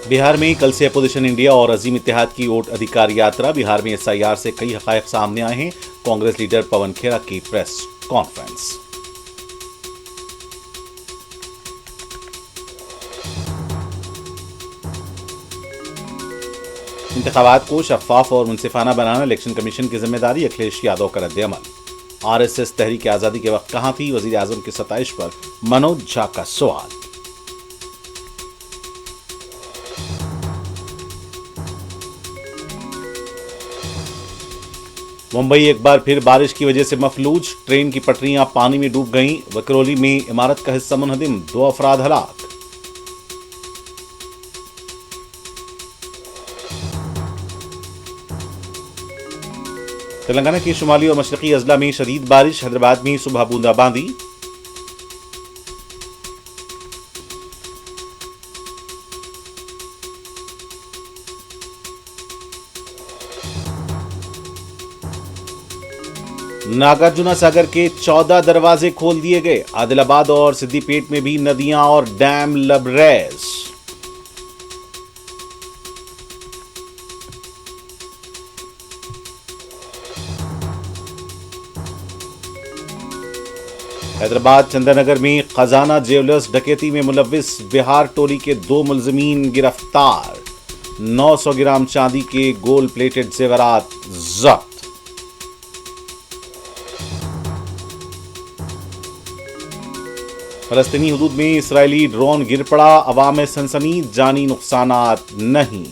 बिहार में कल से अपोजिशन इंडिया और अजीम इत्तेहाद की वोट अधिकार यात्रा। बिहार में एसआईआर से कई हकायक सामने आए हैं। कांग्रेस लीडर पवन खेरा की प्रेस कॉन्फ्रेंस। इंतखाबात को शफाफ और मुनसिफाना बनाना इलेक्शन कमीशन की जिम्मेदारी। अखिलेश यादव का रद्द-ए-अमल। आरएसएस तहरीक आजादी के वक्त कहां थी, वजीर आजम की सताइश पर मनोज झा का सवाल। मुंबई एक बार फिर बारिश की वजह से मफलूज। ट्रेन की पटरियां पानी में डूब गईं। वकरोली में इमारत का हिस्सा मुनहदिम, 2 अफराद हलाक। तेलंगाना की शुमाली और मशरकी अजला में शदीद बारिश। हैदराबाद में सुबह बूंदाबांदी। नागार्जुना सागर के 14 दरवाजे खोल दिए गए। आदिलाबाद और सिद्दीपेट में भी नदियां और डैम लबरेज। हैदराबाद चंद्रनगर में खजाना ज्वेलर्स डकैती में मुलविस बिहार टोली के 2 मुलजमीन गिरफ्तार। 900 ग्राम चांदी के गोल्ड प्लेटेड जेवरात जब्त। फलस्तीनी हुदूद में इसराइली ड्रोन गिर पड़ा। अवाम में सनसनी, जानी नुकसानात नहीं।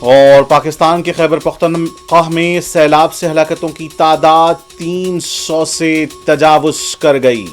और पाकिस्तान के खैबर पख्तूनख्वा में सैलाब से हलाकतों की तादाद 300 से तजावुज कर गई।